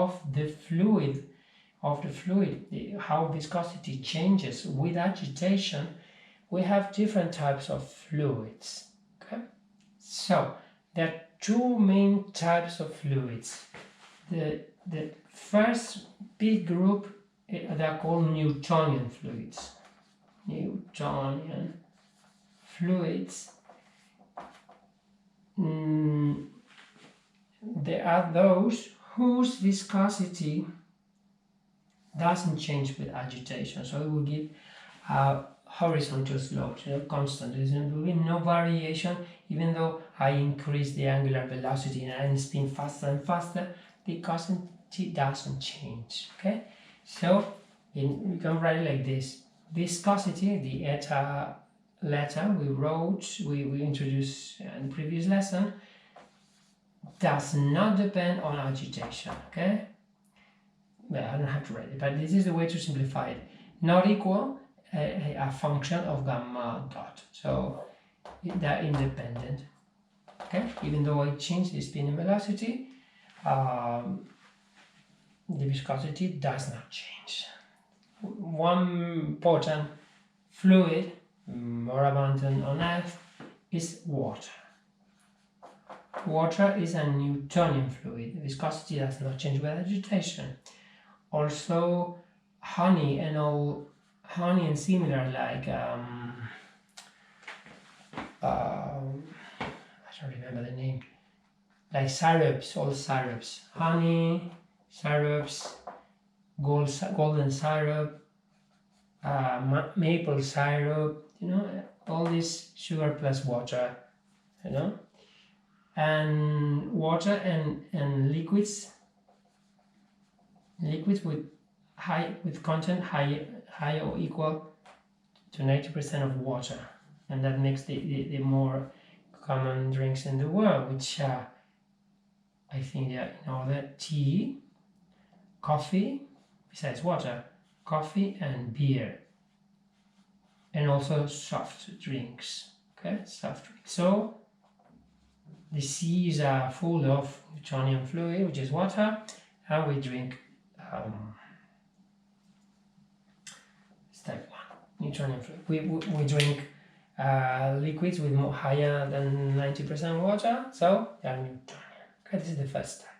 of the fluid, how viscosity changes with agitation, we have different types of fluids. Okay, so there are two main types of fluids. The first big group, they are called Newtonian fluids. Newtonian fluids. There are those whose viscosity doesn't change with agitation, so it will give a horizontal slope, constant. There will be no variation, even though I increase the angular velocity and spin faster and faster, the viscosity doesn't change. Okay, so we can write it like this: viscosity, the eta letter we introduced in the previous lesson, does not depend on agitation. Okay, well, I don't have to write it, but this is the way to simplify it. Not equal a function of gamma dot, so they're independent. Okay, even though I change the spin and velocity, the viscosity does not change. One important fluid, more abundant on Earth, is water. Water is a Newtonian fluid. Viscosity does not change with agitation. Also, honey and similar, like I don't remember the name, like syrups, all syrups, honey, syrups, golden syrup, maple syrup, all this sugar plus water, and water and liquids with content high or equal to 90% of water, and that makes the more common drinks in the world, which I think they are in order: tea, coffee, besides water, coffee and beer, and also soft drinks. Okay, soft drinks. So the sea is full of Newtonian fluid, which is water, and we drink type 1 Newtonian fluid. We drink liquids with higher than 90% water, so they are Newtonian. Okay, this is the first type.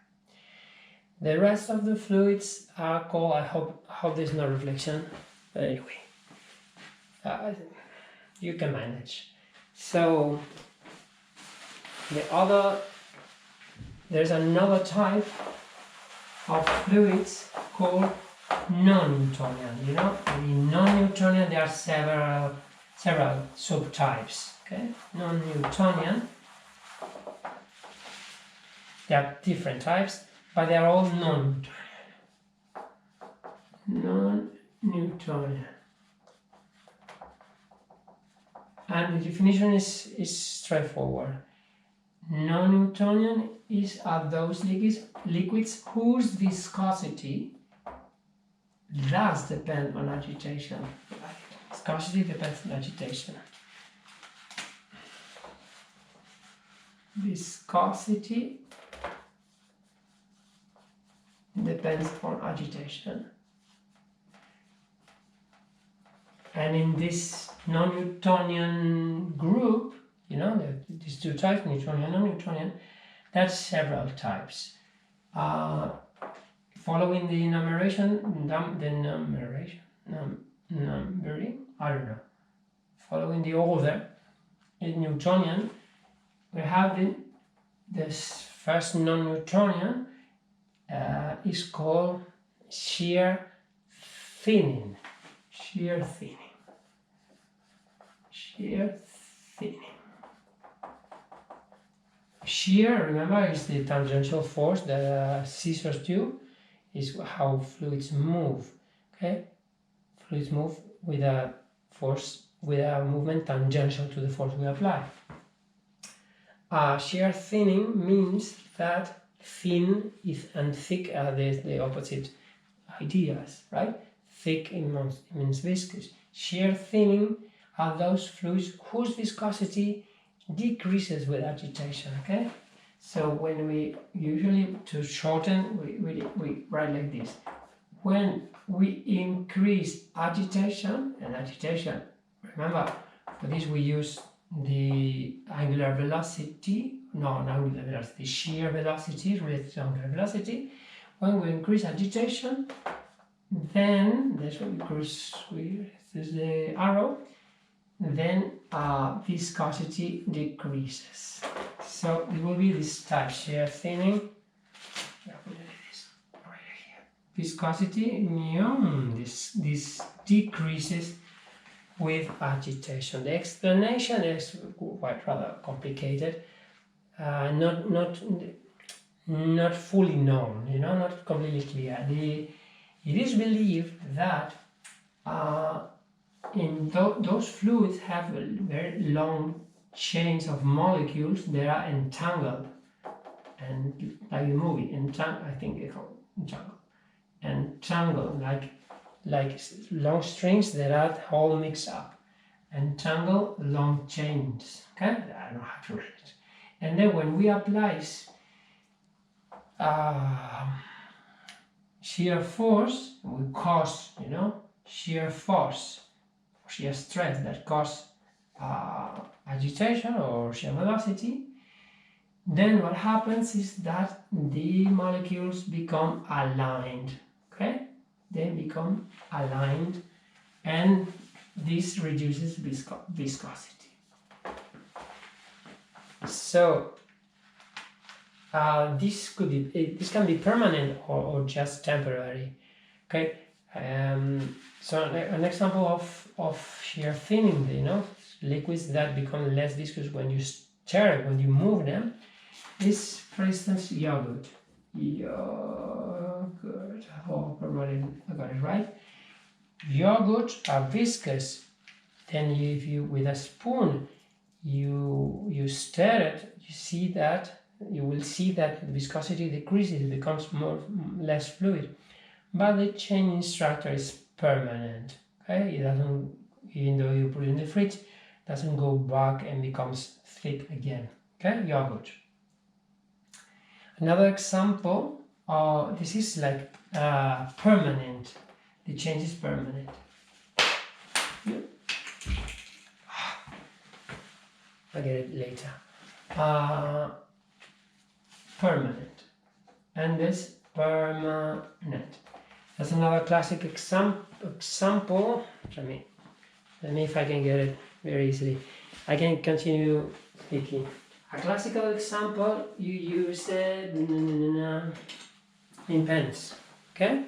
The rest of the fluids are called, I hope there's no reflection, but anyway, you can manage. So there's another type of fluids called non-Newtonian. In non-Newtonian there are several subtypes. Okay, non-Newtonian, there are different types, but they are all non-Newtonian. And the definition is straightforward. Non-Newtonian are those liquids whose viscosity does depend on agitation. Viscosity depends on agitation. Viscosity depends on agitation. And in this non-Newtonian group, these two types, Newtonian and non-Newtonian, there's several types. Following the numbering, I don't know. Following the order in Newtonian, we have this first non-Newtonian is called shear thinning. Shear thinning. Shear, remember, is the tangential force that scissors do, is how fluids move. Okay, fluids move with a force, with a movement tangential to the force we apply. Shear thinning means that thin and thick are the opposite ideas, right? Thick means viscous. Shear thinning are those fluids whose viscosity decreases with agitation. Okay, So when we usually, to shorten, we write like this. When we increase agitation, and agitation, remember, for this we use the angular velocity, not angular velocity, shear velocity related to angular velocity. When we increase agitation, then that's what this is the arrow, then viscosity decreases. So it will be this type, shear thinning. Viscosity, this decreases with agitation. The explanation is quite rather complicated, not fully known, not completely clear. It is believed that those fluids have very long chains of molecules that are entangled, and like the movie, I think they call it entangled, like long strings that are all mixed up, entangled long chains. Okay, I don't know how to write it. And then when we apply shear force, we cause shear force, shear stress that cause agitation or shear velocity. Then what happens is that the molecules become aligned. Okay, they become aligned, and this reduces viscosity. So this can be permanent or just temporary. Okay, so an example of shear thinning, liquids that become less viscous when you stir, when you move them, is, for instance, yogurt. Oh, probably I got it right. Yogurt are viscous. Then if you, with a spoon, you stir it, you will see that the viscosity decreases, it becomes less fluid. But the changing structure is permanent. Okay, it doesn't, even though you put it in the fridge, doesn't go back and becomes thick again. Okay, yogurt. Another example, this is like permanent. The change is permanent. I'll get it later. Permanent. And this permanent. That's another classic example. Let me if I can get it very easily. I can continue speaking. A classical example, you use it in pens. Okay?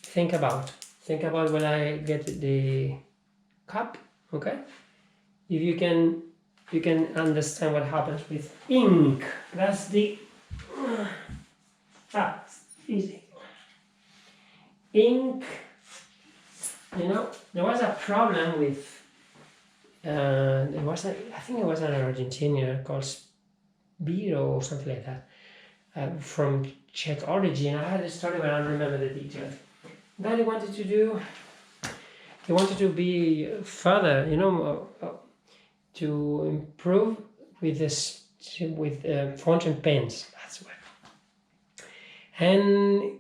Think about when I get the cup. Okay? If you can understand what happens with ink. That's easy. Ink. There was a problem with. I think it was an Argentinian called Spiro or something like that, from Czech origin. I had a story, but I don't remember the details. That he wanted to be further, to improve with fountain pens. That's what. And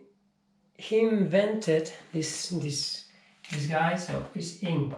he invented this guy, so this ink.